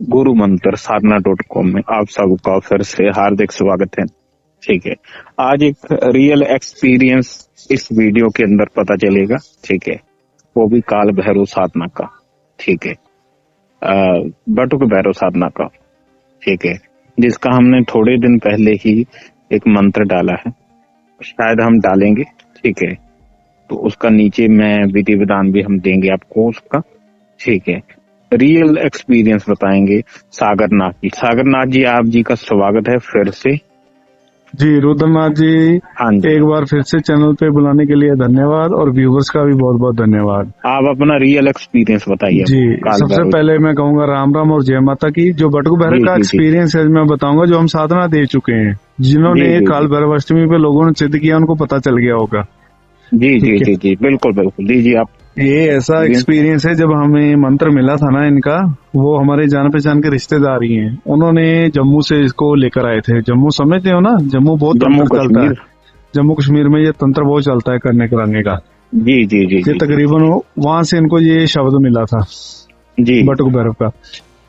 गुरु मंत्र साधना.com में आप सबका फिर से हार्दिक स्वागत है। ठीक है, आज एक रियल एक्सपीरियंस इस वीडियो के अंदर पता चलेगा। ठीक है, वो भी काल भैरव साधना का। ठीक है, बटुक भैरव साधना का। ठीक है, जिसका हमने थोड़े दिन पहले ही एक मंत्र डाला है, शायद हम डालेंगे। ठीक है, तो उसका नीचे मैं विधि विधान भी हम देंगे आपको उसका। ठीक है, रियल एक्सपीरियंस बताएंगे सागरनाथ जी। सागरनाथ जी, आप जी का स्वागत है फिर से। जी रुद्रनाथ जी, हाँ जी, एक बार फिर से चैनल पे बुलाने के लिए धन्यवाद और व्यूवर्स का भी बहुत बहुत धन्यवाद। आप अपना रियल एक्सपीरियंस बताइए। जी, सबसे पहले मैं कहूँगा राम राम और जय माता की। जो बटुक भैरव का एक्सपीरियंस है मैं बताऊंगा, जो हम साधना दे चुके हैं, जिन्होंने काल भैरव अष्टमी पे लोगों ने सिद्ध किया, उनको पता चल गया होगा। जी जी जी जी, बिल्कुल बिल्कुल। दीजिए आप। ये ऐसा एक्सपीरियंस है, जब हमें मंत्र मिला था ना इनका, वो हमारे जान पहचान के रिश्तेदार ही हैं। उन्होंने जम्मू से इसको लेकर आए थे। जम्मू समझते हो ना, जम्मू बहुत तंत्र चलता है। जम्मू कश्मीर में ये तंत्र बहुत चलता है करने कराने का। जी जी जी, ये तकरीबन वहां से इनको ये शब्द मिला था जी, बटुक भैरव का।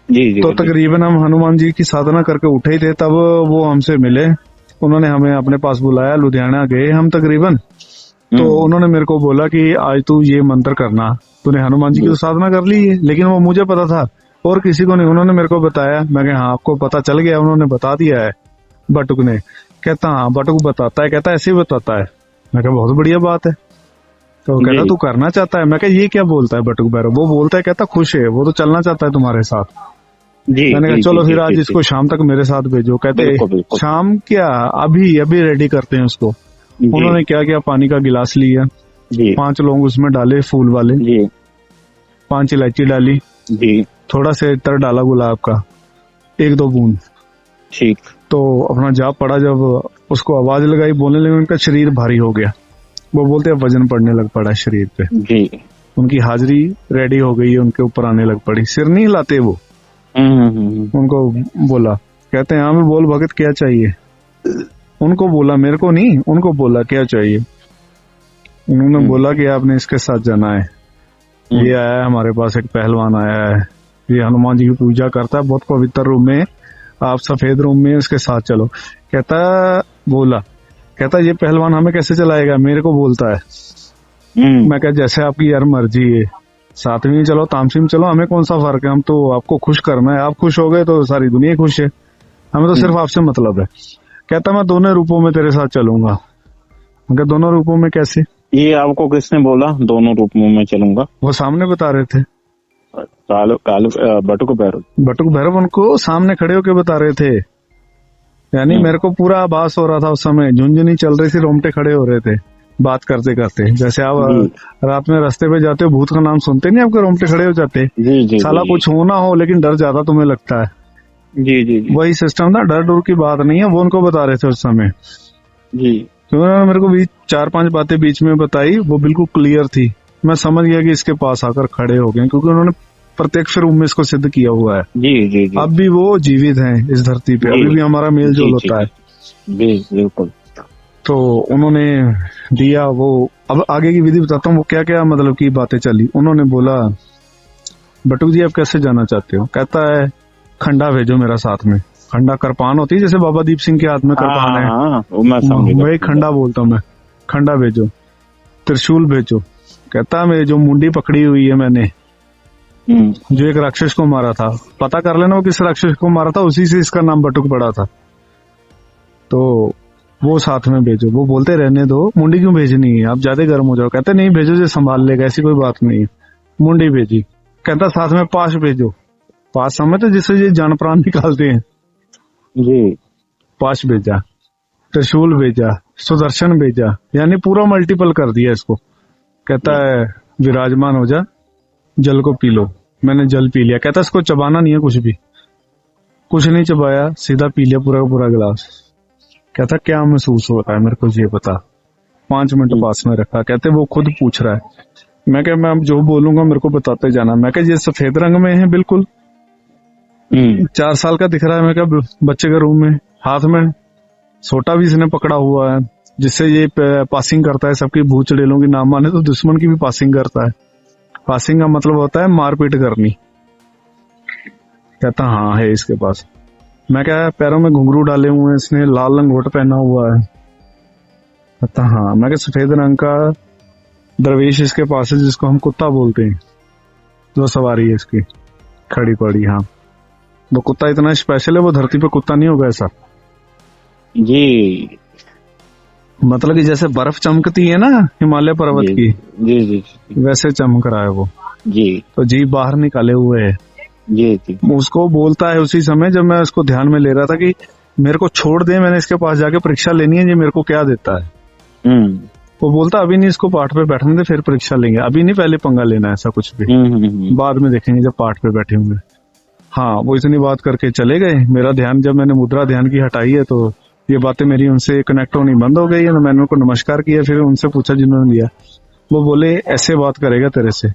जी जी। तो तकरीबन हम हनुमान जी की साधना करके उठे ही थे, तब वो हमसे मिले। उन्होंने हमें अपने पास बुलाया, लुधियाना गए हम तकरीबन। तो उन्होंने मेरे को बोला कि आज तू ये मंत्र करना, तूने हनुमान जी की तो साधना कर ली है। लेकिन वो मुझे पता था और किसी को नहीं। उन्होंने मेरे को बताया। मैं कहा हाँ, आपको पता चल गया? उन्होंने बता दिया है बटुक ने। कहता हाँ, बटुक बताता है। कहता ऐसे ही बताता है। मैं कहा बहुत बढ़िया बात है। तो कहता तू करना चाहता है? मैं कहा ये क्या बोलता है बटुक भैरव? वो बोलता है, कहता खुश है, वो तो चलना चाहता है तुम्हारे साथ। मैंने कहा चलो फिर आज इसको शाम तक मेरे साथ भेजो। कहते शाम क्या, अभी अभी रेडी करते हैं उसको। उन्होंने क्या किया, पानी का गिलास लिया, 5 लौंग उसमें डाले फूल वाले, 5 इलायची डाली, थोड़ा सा इत्र डाला गुलाब का, 1-2 बूंद। ठीक। तो अपना जाप पड़ा। जब उसको आवाज लगाई, बोलने लगे, उनका शरीर भारी हो गया। वो बोलते हैं वजन पड़ने लग पड़ा शरीर पे। जी। उनकी हाजिरी रेडी हो गई है, उनके ऊपर आने लग पड़ी। सिर नहीं हिलाते वो। उनको बोला, कहते हैं हाँ मैं बोल भगत क्या चाहिए? उनको बोला, मेरे को नहीं, उनको बोला क्या चाहिए? उन्होंने बोला कि आपने इसके साथ जाना है। ये आया हमारे पास, एक पहलवान आया है, ये हनुमान जी की पूजा करता है, बहुत पवित्र रूम में, आप सफेद रूम में इसके साथ चलो। कहता ये पहलवान हमें कैसे चलाएगा? मेरे को बोलता है। मैं कहा जैसे आपकी यार मर्जी है, 7वीं चलो, तामसिम चलो, हमें कौन सा फर्क है? हम तो आपको खुश करना है। आप खुश हो गए तो सारी दुनिया खुश है, हमें तो सिर्फ आपसे मतलब है। कहता मैं दोनों रूपों में तेरे साथ चलूंगा। मगर दोनों रूपों में कैसे? ये आपको किसने बोला दोनों रूपों में चलूंगा? वो सामने बता रहे थे। बटुक भैरव उनको सामने खड़े होके बता रहे थे। यानी मेरे को पूरा आभास हो रहा था उस समय, झुंझुनी चल रही थी, रोमटे खड़े हो रहे थे बात करते करते। जैसे आप रात में रास्ते पे जाते हो, भूत का नाम सुनते नहीं, आपके रोमटे खड़े हो जाते। साला कुछ हो ना हो, लेकिन डर ज्यादा तुम्हें लगता है। जी, वही सिस्टम था। डर डर की बात नहीं है, वो उनको बता रहे थे उस समय। जी, तो उन्होंने मेरे को 4-5 बातें बीच में बताई, वो बिल्कुल क्लियर थी। मैं समझ गया कि इसके पास आकर खड़े हो गए, क्योंकि उन्होंने प्रत्यक्ष रूप में इसको सिद्ध किया हुआ है। जी। अब भी वो जीवित हैं इस धरती पे, अभी भी हमारा मेल जोल होता है। बिल्कुल। तो उन्होंने दिया वो। अब आगे की विधि बताता हूँ, वो क्या क्या मतलब की बातें चली। उन्होंने बोला, बटुक जी आप कैसे जाना चाहते हो? कहता है खंडा भेजो मेरा साथ में। खंडा कृपान होती है, जैसे बाबा दीप सिंह के हाथ में कृपान है, वही खंडा बोलता हूँ मैं। खंडा भेजो, त्रिशूल भेजो। कहता मेरी जो मुंडी पकड़ी हुई है मैंने, जो एक राक्षस को मारा था, पता कर लेना वो किस राक्षस को मारा था, उसी से इसका नाम बटुक पड़ा था। तो वो साथ में भेजो। वो बोलते रहने दो, मुंडी क्यों भेजनी है, आप ज्यादा गर्म हो जाओ। कहते नहीं भेजो, जो संभाल लेगा, ऐसी कोई बात नहीं है। मुंडी भेजी। कहता साथ में पाश भेजो। पास समझते जिससे ये जान प्राण निकालते हैं जी। पाश भेजा, त्रिशूल भेजा, सुदर्शन भेजा, यानी पूरा मल्टीपल कर दिया इसको। कहता है विराजमान हो जा, जल को पी लो। मैंने जल पी लिया। कहता इसको चबाना नहीं है, कुछ नहीं चबाया, सीधा पी लिया पूरा का पूरा गिलास। कहता क्या महसूस हो रहा है मेरे को ये बता। 5 मिनट पास में रखा। कहते वो खुद पूछ रहा है। मैं क्या, मैं जो बोलूंगा मेरे को बताते जाना। मैं क्या, ये सफेद रंग में है बिल्कुल, 4 साल का दिख रहा है। मैं क्या, बच्चे के रूम में, हाथ में सोटा भी इसने पकड़ा हुआ है, जिससे ये पासिंग करता है सबकी। भूत चुड़ैलों की नाम माने तो दुश्मन की भी पासिंग करता है। पासिंग का मतलब होता है मारपीट करनी। कहता हाँ है इसके पास। मैं क्या पैरों में घुंघरू डाले हुए हैं इसने, लाल लंगोट पहना हुआ है। कहता हाँ। मैं क्या सफेद रंग का दरवेश इसके पास है जिसको हम कुत्ता बोलते हैं, जो सवारी है इसकी खड़ी पड़ी। हाँ, वो कुत्ता इतना स्पेशल है, वो धरती पे कुत्ता नहीं होगा ऐसा। जी मतलब कि जैसे बर्फ चमकती है ना हिमालय पर्वत जी की, जी जी वैसे चमक रहा है वो। जी तो जीभ बाहर निकाले हुए है। जी जी उसको बोलता है उसी समय जब मैं उसको ध्यान में ले रहा था कि मेरे को छोड़ दे, मैंने इसके पास जाके परीक्षा लेनी है, ये मेरे को क्या देता है। वो बोलता अभी नहीं, इसको पाठ पे बैठने दे, फिर परीक्षा लेंगे, अभी नहीं, पहले पंगा लेना, ऐसा कुछ भी बाद में देखेंगे जब पाठ पे बैठे होंगे। हाँ, वो इतनी बात करके चले गए। मेरा ध्यान, जब मैंने मुद्रा ध्यान की हटाई है तो ये बातें मेरी उनसे कनेक्ट होनी बंद हो गई है। तो मैंने उनको नमस्कार किया, फिर उनसे पूछा जिन्होंने दिया। वो बोले ऐसे बात करेगा तेरे से,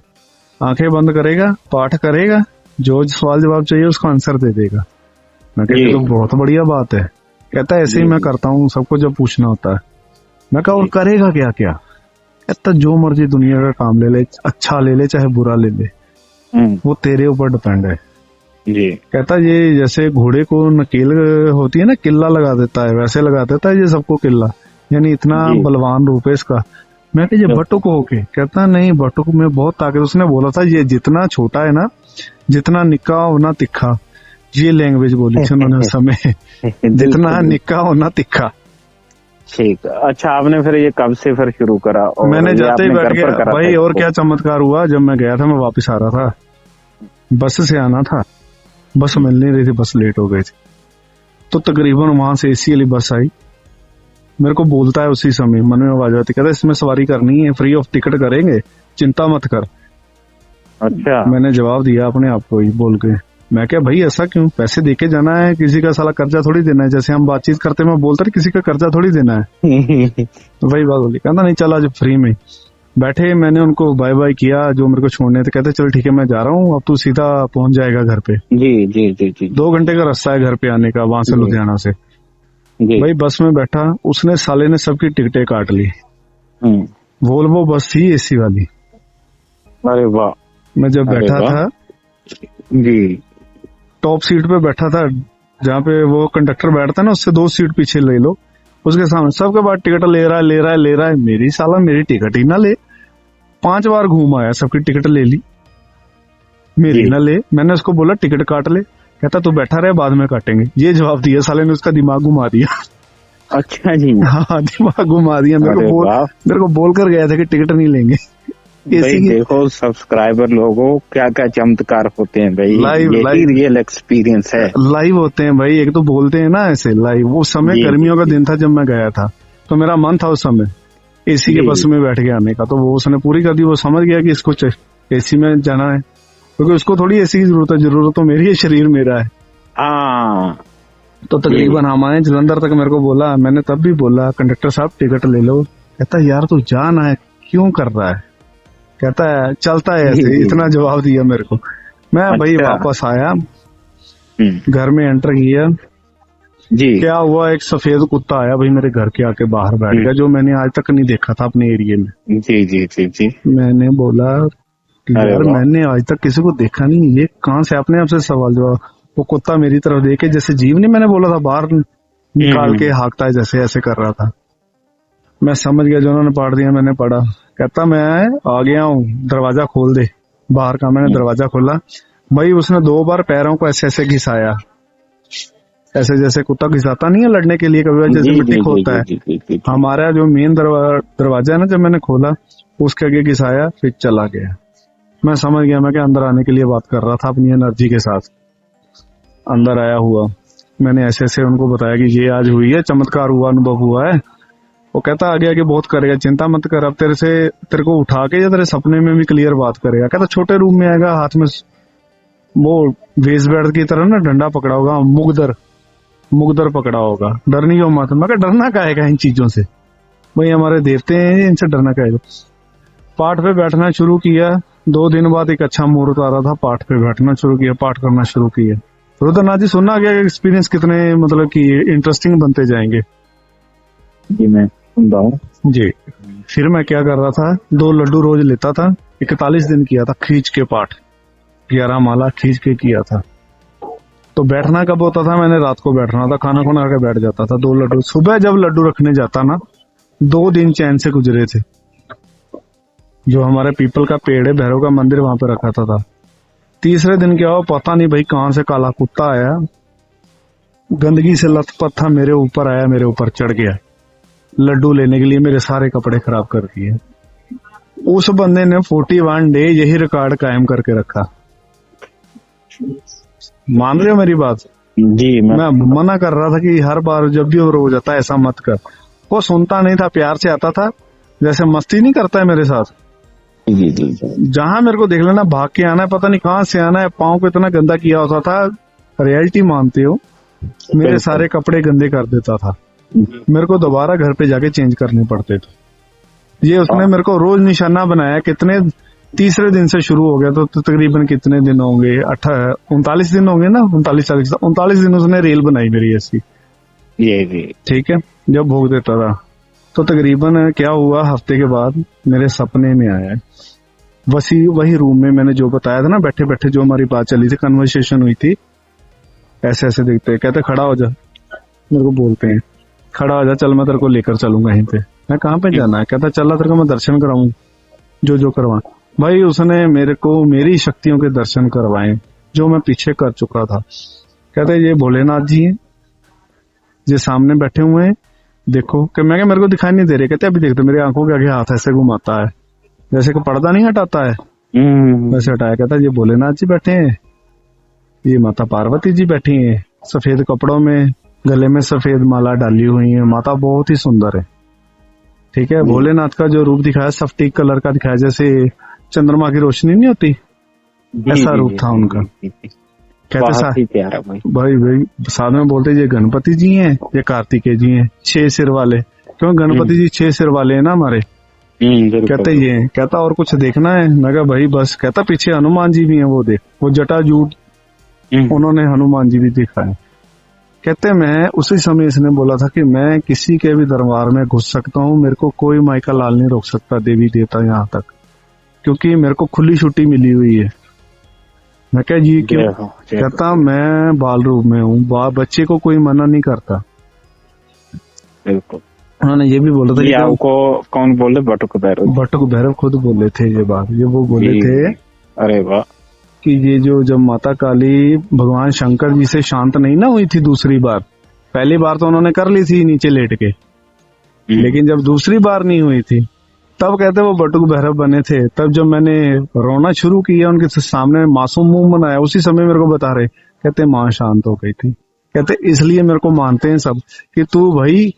आंखें बंद करेगा, पाठ करेगा, जो सवाल जवाब चाहिए उसका आंसर दे देगा। मैं कहती तो बहुत बढ़िया बात है। कहता ऐसे ही मैं करता हूँ सबको जब पूछना होता है। मैं कहा और करेगा क्या क्या? कहता जो मर्जी दुनिया का काम ले ले, अच्छा ले ले चाहे बुरा ले ले, वो तेरे ऊपर डिपेंड है। जी। कहता ये जैसे घोड़े को नकेल होती है ना, किल्ला लगा देता है, वैसे लगा देता है ये सबको किल्ला, यानी इतना बलवान रूप है इसका। मैं कहा ये बटुक हो के? कहता नहीं, बटुक में बहुत ताकत। उसने बोला था ये जितना छोटा है ना, जितना निक्का होना तिखा, ये लैंग्वेज बोली थी उन्होंने उस समय। जितना निक्का होना तिखा। ठीक। अच्छा, आपने फिर ये कब से फिर शुरू करा? और मैंने जाते ही बैठ गया भाई। और क्या चमत्कार हुआ, जब मैं गया था, मैं वापस आ रहा था, बस से आना था, बस मिल नहीं रही थी, बस लेट हो गई थी। तो तकरीबन वहां से एसी वाली बस आई। मेरे को बोलता है उसी समय, मन में आवाज आती, कहता इसमें सवारी करनी है, फ्री ऑफ टिकट करेंगे, चिंता मत कर। अच्छा। मैंने जवाब दिया अपने आप को ही बोल के। मैं क्या भाई ऐसा क्यों? पैसे देके जाना है, किसी का साला कर्जा थोड़ी देना है। जैसे हम बातचीत करते मैं बोलता रही, किसी का कर्जा थोड़ी देना है। तो वही बात बोली। कहता नहीं चल आज फ्री में बैठे। मैंने उनको बाय बाय किया जो मेरे को छोड़ने थे। कहते चल ठीक है मैं जा रहा हूँ, अब तू सीधा पहुंच जाएगा घर पे। जी जी जी जी 2 घंटे का रास्ता है घर पे आने का, वहां से लुधियाना से। भाई बस में बैठा, उसने साले ने सबकी टिकटें काट ली। वोल्वो बस थी एसी वाली। अरे वाह। मैं जब बैठा था जी, टॉप सीट पे बैठा था, जहाँ पे वो कंडक्टर बैठता है ना, उससे 2 सीट पीछे ले लो। उसके सामने सबके बाद टिकट ले रहा है। मेरी साला मेरी टिकट ही ना ले। 5 बार घूम आया, सबकी टिकट ले ली, मेरी ना ले। मैंने उसको बोला टिकट काट ले। कहता तू बैठा रहे, बाद में काटेंगे। ये जवाब दिया साले ने, उसका दिमाग घुमा दिया। अच्छा जी। हाँ, दिमाग घुमा दिया। मेरे को बोल कर गया था कि टिकट नहीं लेंगे। भाई देखो सब्सक्राइबर लोगों, क्या क्या चमत्कार होते हैं भाई। लाइव रियल एक्सपीरियंस है। लाइव होते हैं भाई, एक तो बोलते हैं ना ऐसे लाइव। वो समय गर्मियों का दिन था जब मैं गया था, तो मेरा मन था उस समय एसी के बस में बैठ के आने का। तो वो उसने पूरी कर दी। वो समझ गया कि इसको एसी में जाना है, क्योंकि उसको थोड़ी एसी की जरूरत है। जरूरत तो मेरी है, शरीर मेरा है। तो तकरीबन हम आए जलंधर तक। मेरे को बोला, मैंने तब भी बोला कंडक्टर साहब टिकट ले लो। कहता यार तू जाना है, क्यों कर रहा है? कहता है चलता है ऐसे। इतना जवाब दिया मेरे को। मैं भाई वापस आया, घर में एंटर किया जी। क्या हुआ, एक सफेद कुत्ता आया भाई मेरे घर के आके बाहर बैठ गया, जो मैंने आज तक नहीं देखा था अपने एरिया में। जी जी जी जी। मैंने बोला यार मैंने आज तक किसी को देखा नहीं, ये कहाँ से? अपने आप से सवाल जवाब। वो कुत्ता मेरी तरफ देखे, जैसे जीव नहीं मैंने बोला था बाहर निकाल के हाँकता है, जैसे ऐसे कर रहा था। मैं समझ गया, जो उन्होंने पढ़ दिया मैंने पढ़ा। कहता मैं आ गया हूँ, दरवाजा खोल दे बाहर का। मैंने दरवाजा खोला भाई, उसने 2 बार पैरों को ऐसे ऐसे घिसाया, ऐसे जैसे कुत्ता घिसाता नहीं है लड़ने के लिए, कभी जैसे मिट्टी खोदता है। हमारा जो मेन दरवाजा है ना, जब मैंने खोला उसके आगे घिसाया, फिर चला गया। मैं समझ गया, मैं क्या अंदर आने के लिए बात कर रहा था अपनी एनर्जी के साथ। अंदर आया हुआ, मैंने ऐसे ऐसे उनको बताया कि ये आज हुई है, चमत्कार हुआ, अनुभव हुआ है। वो कहता आगे आगे बहुत करेगा, चिंता मत कर, अब तेरे को उठा के या तेरे सपने में भी क्लियर बात करेगा। कहता छोटे रूम में आएगा, हाथ में वो वेस्ट बेड की तरह ना डंडा पकड़ा होगा, मुगदर पकड़ा होगा। डर नहीं हो मत। मैं क्या डरना काहेगा इन चीजों से, भाई हमारे देवते हैं, इनसे डरना काहेगा। पाठ पे बैठना शुरू किया। 2 दिन बाद एक अच्छा मुहूर्त आ रहा था, पाठ पे बैठना शुरू किया, पाठ करना शुरू किया। रुद्रनाथ जी सुनना गया एक्सपीरियंस कितने मतलब कि इंटरेस्टिंग बनते जाएंगे। जी मैं सुनता हूँ जी। फिर मैं क्या कर रहा था, 2 लड्डू रोज लेता था। 41 दिन किया था खींच के पाठ, 11 माला खींच के किया था। तो बैठना कब होता था, मैंने रात को बैठना था, खाना खुना खा के बैठ जाता था। 2 लड्डू सुबह जब लड्डू रखने जाता ना, 2 दिन चैन से गुजरे थे। जो हमारे पीपल का पेड़ है, भैरव का मंदिर, वहां पे रखा था। तीसरे दिन क्या हुआ पता नहीं भाई, कहां से काला कुत्ता आया, गंदगी से लथपथ था, मेरे ऊपर आया, मेरे ऊपर चढ़ गया लड्डू लेने के लिए, मेरे सारे कपड़े खराब कर दिए। उस बंदे ने 41 डे यही रिकॉर्ड कायम करके रखा। मान रहे हो मेरी बात? जी मैं मना कर रहा था कि हर बार जब भी वो रो जाता है ऐसा मत कर। वो सुनता नहीं था, प्यार से आता था, जैसे मस्ती नहीं करता है मेरे साथ। जी जी जहां मेरे को देख लेना भाग के आना है, पता नहीं कहां से आना है। पाँव को इतना गंदा किया होता था, रियलिटी मानते हो, मेरे सारे कपड़े गंदे कर देता था। मेरे को दोबारा घर पे जाके चेंज करने पड़ते थे। ये उसने मेरे को रोज निशाना बनाया। कितने, तीसरे दिन से शुरू हो गया तो तकरीबन कितने दिन होंगे, 39 दिन होंगे ना, 39 दिन उसने रेल बनाई मेरी ऐसी। ये ठीक है, जब भोग देता था तो तकरीबन क्या हुआ, हफ्ते के बाद मेरे सपने में आया, वही रूम में मैंने जो बताया था ना, बैठे बैठे जो हमारी बात चली थी, कन्वर्सेशन हुई थी, ऐसे ऐसे देखते, कहते खड़ा हो जा, मेरे को बोलते हैं खड़ा हो जा, चल मैं तेरे को लेकर चलूंगा यहीं पे। मैं कहाँ पे जाना है? कहता चल तेरे को मैं दर्शन कराऊं, जो करवा। भाई उसने मेरे को मेरी शक्तियों के दर्शन करवाए जो मैं पीछे कर चुका था। कहते ये भोलेनाथ जी हैं, ये सामने बैठे हुए हैं, देखो। कि मैं मेरे को दिखाई नहीं दे रहे। कहते अभी देखते, मेरी आंखों के आगे हाथ ऐसे घुमाता है, जैसे कि पर्दा नहीं हटाता है वैसे हटाया। कहता ये भोलेनाथ जी बैठे हैं, ये माता पार्वती जी बैठी हैं, सफेद कपड़ों में, गले में सफेद माला डाली हुई है, माता बहुत ही सुंदर है। ठीक है, भोलेनाथ का जो रूप दिखाया सफेद कलर का दिखाया, जैसे चंद्रमा की रोशनी नहीं होती, ऐसा रूप था उनका। कहते भाई साथ में बोलते ये गणपति जी हैं, ये कार्तिकेय जी हैं, 6 सिर वाले। क्यों गणपति जी 6 सिर वाले हैं ना हमारे। कहते ये, कहता और कुछ देखना है? मैं कहा भाई बस। कहता पीछे हनुमान जी भी हैं, वो देख, वो जटाजूट, उन्होंने हनुमान जी भी दिखाए। कहते मैं उसी समय इसने बोला था कि मैं किसी के भी दरबार में घुस सकता हूँ, मेरे को कोई माइका लाल नहीं रोक सकता, देवी देवता यहाँ तक, क्योंकि मेरे को खुली छुट्टी मिली हुई है। मैं क्या जी क्यों? कहता मैं बाल रूप में हूँ, बच्चे को कोई मना नहीं करता। बिल्कुल, उन्होंने ये भी बोला था कि आपको कौन बोले? बटुक भैरव। बटुक भैरव खुद बोले थे ये बात, ये वो बोले थे। अरे वाह। कि ये जो जब माता काली भगवान शंकर जी से शांत नहीं ना हुई थी दूसरी बार, पहली बार तो उन्होंने कर ली थी नीचे लेट के, लेकिन जब दूसरी बार नहीं हुई थी तब कहते वो बटुक भैरव बने थे। तब जब मैंने रोना शुरू किया उनके सामने, मासूम मुंह बनाया, उसी समय मेरे को बता रहे, कहते माँ शांत हो गई थी। कहते इसलिए मेरे को मानते हैं सब कि तू भाई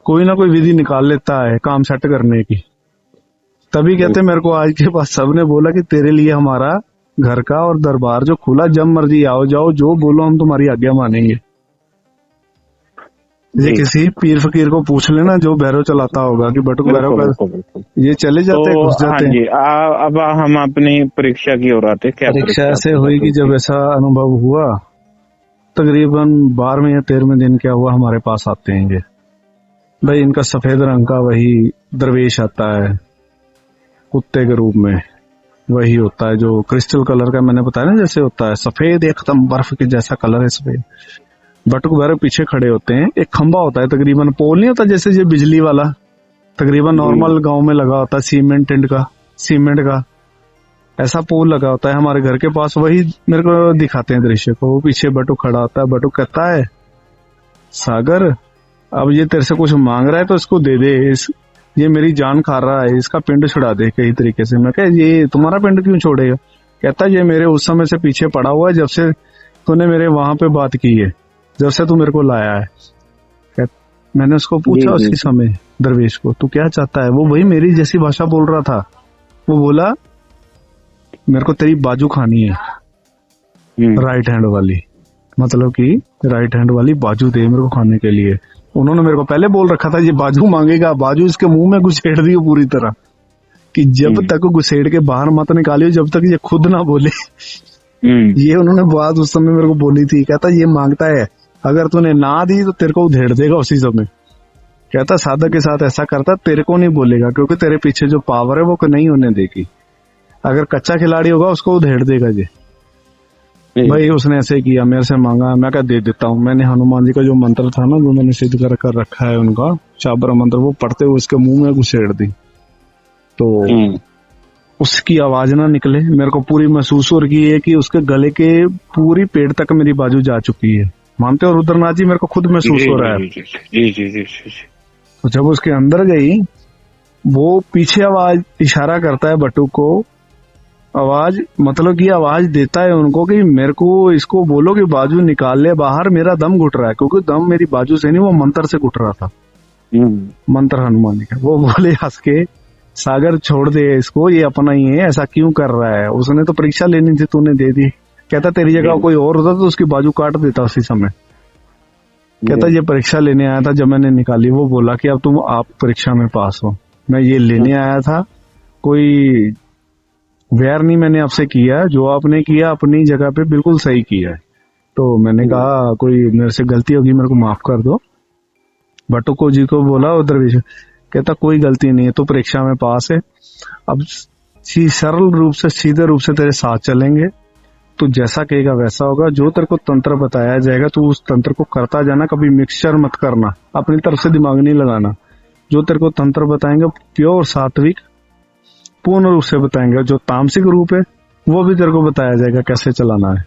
कोई ना कोई विधि निकाल लेता है काम सेट करने की। तभी कहते मेरे को आज के बाद सबने बोला कि तेरे लिए हमारा घर का और दरबार जो खुला, जब मर्जी आओ जाओ, जो बोलो हम तुम्हारी आज्ञा मानेंगे। ये किसी पीर फकीर को पूछ लेना जो भैरव चलाता होगा कि बटुक भैरव का, ये चले जाते घुस जाते हैं। अब हम अपनी परीक्षा की ओर आते। क्या परीक्षा ऐसे हुई कि जब ऐसा अनुभव हुआ, तकरीबन 12वें या 13वें दिन क्या हुआ, हमारे पास आते हैं ये भाई, इनका सफेद रंग का वही दरवेश आता है कुत्ते के रूप में, वही होता है जो क्रिस्टल कलर का मैंने बताया ना, जैसे होता है सफेद एकदम बर्फ के जैसा कलर है सफेद। बटुक भैरव पीछे खड़े होते हैं, एक खंबा होता है, तकरीबन पोल नहीं होता जैसे ये बिजली वाला, तकरीबन नॉर्मल गांव में लगा होता है, सीमेंट का ऐसा पोल लगा होता है हमारे घर के पास। वही मेरे को दिखाते हैं दृश्य को, वो पीछे बटुक खड़ा होता है। बटुक कहता है सागर अब ये तेरे से कुछ मांग रहा है तो इसको दे दे, ये मेरी जान खा रहा है, इसका पिंड छुड़ा दे कई तरीके से। मैं कहा ये तुम्हारा पिंड क्यों छोड़ेगा? कहता ये मेरे उस समय से पीछे पड़ा हुआ है, जब से तूने मेरे वहां पे बात की है, जब से तू मेरे को लाया है। मैंने उसको पूछा उसी समय दरवेश को, तू क्या चाहता है? वो वही मेरी जैसी भाषा बोल रहा था। वो बोला मेरे को तेरी बाजू खानी है, राइट हैंड वाली, मतलब कि राइट हैंड वाली बाजू दे मेरे को खाने के लिए। उन्होंने मेरे को पहले बोल रखा था ये बाजू मांगेगा, बाजू इसके मुंह में घुसेड़ दी पूरी तरह कि जब तक घुसेड़ के बाहर मत निकालियो जब तक ये खुद ना बोले। ये उन्होंने बात उस समय मेरे को बोली थी। कहता ये मांगता है, अगर तूने ना दी तो तेरे को उधेड़ देगा उसी समय। कहता साधक के साथ ऐसा करता, तेरे को नहीं बोलेगा क्योंकि तेरे पीछे जो पावर है वो नहीं होने देगी। अगर कच्चा खिलाड़ी होगा उसको उधेड़ देगा ये। भाई उसने ऐसे किया, मेरे से मांगा, मैं क्या दे देता हूँ। मैंने हनुमान जी का जो मंत्र था ना, जो मैंने सिद्ध कर रखा है उनका चाबर मंत्र, वो पढ़ते हुए उसके मुंह में घुसेड़ दी। तो उसकी आवाज ना निकले, मेरे को पूरी महसूस हो रही है कि उसके गले के पूरी पेट तक मेरी बाजू जा चुकी है। मानते हो रुद्रनाथ जी, मेरे को खुद महसूस हो रहा है। जी। तो जब उसके अंदर गई, वो पीछे आवाज इशारा करता है बटुक को, आवाज मतलब कि आवाज देता है उनको कि मेरे को इसको बोलो कि बाजू निकाल ले बाहर, मेरा दम घुट रहा है। क्योंकि दम मेरी बाजू से नहीं, वो मंत्र से घुट रहा था। मंत्र हनुमान जी का। वो बोले हंस के, सागर छोड़ दे इसको, ये अपना ही है, ऐसा क्यों कर रहा है। उसने तो परीक्षा लेनी थी, तूने दे दी। कहता तेरी जगह कोई और होता तो उसकी बाजू काट देता उसी समय। कहता ये परीक्षा लेने आया था, जब मैंने निकाली वो बोला कि अब आप परीक्षा में पास हो। मैं ये लेने आया था, कोई वैर नहीं मैंने आपसे किया, जो आपने किया अपनी जगह पे बिल्कुल सही किया है। तो मैंने कहा कोई मेरे से गलती होगी, मेरे को माफ कर दो। बटुको जी को बोला उधर, कहता कोई गलती नहीं है, तो परीक्षा में पास है। अब सरल रूप से, सीधे रूप से तेरे साथ चलेंगे, तो जैसा कहेगा वैसा होगा। जो तेरे को तंत्र बताया जाएगा तो उस तंत्र को करता जाना, कभी मिक्सचर मत करना, अपनी तरफ से दिमाग नहीं लगाना। जो तेरे को तंत्र बताएंगे प्योर सात्विक पूर्ण रूप से बताएंगे। जो तामसिक रूप है वो भी तेरे को बताया जाएगा कैसे चलाना है,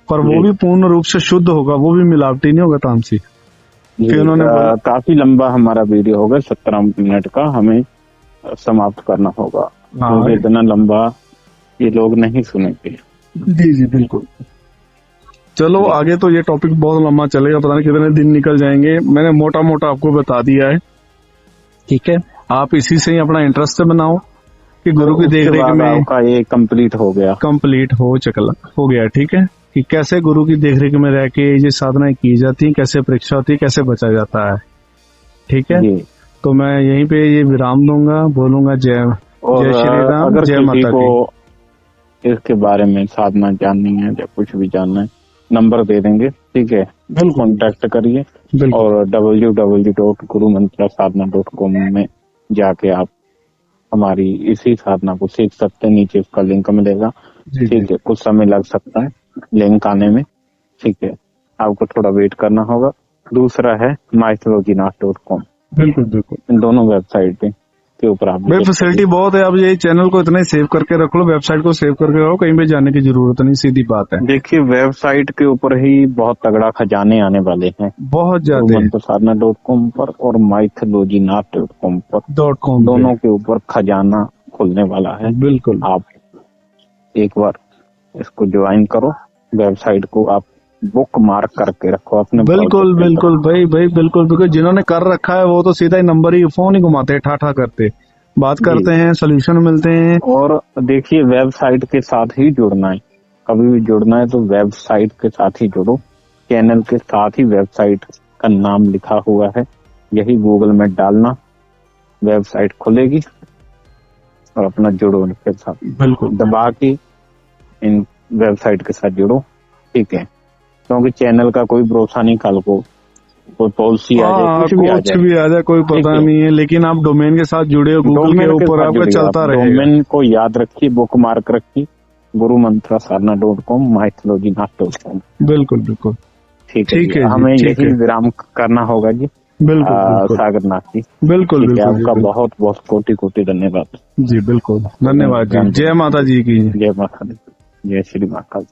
पर वो भी पूर्ण रूप से शुद्ध होगा, वो भी मिलावटी नहीं होगा तामसिक। फिर उन्होंने काफी लंबा हमारा वीडियो होगा, 17 मिनट का, हमें समाप्त करना होगा। क्योंकि इतना लंबा ये लोग नहीं सुनेंगे। जी बिल्कुल। चलो आगे तो ये टॉपिक बहुत लंबा चलेगा, पता नहीं कितने दिन निकल जाएंगे। मैंने मोटा मोटा आपको बता दिया है, ठीक है। आप इसी से ही अपना इंटरेस्ट बनाओ कि गुरु की देखरेख में आपका ये कंप्लीट हो गया, ठीक है, कि कैसे गुरु की देखरेख में रह के ये साधनाएं की जाती है, कैसे परीक्षा होती है, कैसे बचा जाता है, ठीक है। तो मैं यहीं पे ये विराम दूंगा, बोलूंगा जय श्री राम, जय माता की। इसके बारे में साधना जाननी है या कुछ भी जानना है, नंबर दे देंगे, ठीक है, कॉन्टेक्ट करिए। और www.gurumantrasadhana.com में जाके आप हमारी इसी साधना को सीख सकते हैं। नीचे उसका लिंक मिलेगा, ठीक है। कुछ समय लग सकता है लिंक आने में, ठीक है, आपको थोड़ा वेट करना होगा। दूसरा है mythologynath.com, बिल्कुल इन दोनों वेबसाइट के ऊपर आप फैसिलिटी बहुत है। अब ये चैनल को इतना ही सेव करके रख लो, वेबसाइट को सेव करके रखो, कहीं पे जाने की जरूरत नहीं, सीधी बात है। देखिए वेबसाइट के ऊपर ही बहुत तगड़ा खजाने आने वाले हैं, बहुत ज्यादा, gurumantrasadhana.com पर और mythologynath.com पर, दोनों के ऊपर खजाना खुलने वाला है। बिल्कुल, आप एक बार इसको ज्वाइन करो, वेबसाइट को आप बुक मार्क करके रखो अपने। बिल्कुल भाई बिल्कुल, बिल्कुल जिन्होंने कर रखा है वो तो सीधा ही नंबर ही फोन ही घुमाते हैं, ठाठा करते, बात करते हैं, सोल्यूशन मिलते हैं। और देखिए वेबसाइट के साथ ही जुड़ना है, कभी भी जुड़ना है तो वेबसाइट के साथ ही जुड़ो, चैनल के साथ ही वेबसाइट का नाम लिखा हुआ है, यही गूगल में डालना, वेबसाइट खुलेगी और अपना जुड़ो उनके साथ, बिल्कुल दबा के इन वेबसाइट के साथ जुड़ो, ठीक है। क्योंकि चैनल का कोई भरोसा नहीं, कल को कोई पॉलिसी आ जाए, कुछ भी आ जाए, कोई पता नहीं है। लेकिन आप डोमेन के साथ जुड़े हो, गूगल के ऊपर आपका चलता रहेगा। डोमेन को याद रखिए, बुक मार्क रखिए, gurumantrasadhana.com, mythologynath.com। बिल्कुल ठीक है, हमें यही विराम करना होगा जी। बिल्कुल सागरनाथ जी, बिल्कुल आपका बहुत बहुत कोटि धन्यवाद जी। बिल्कुल धन्यवाद जी। जय माता जी की, जय माता दी, जय श्री महाकाल।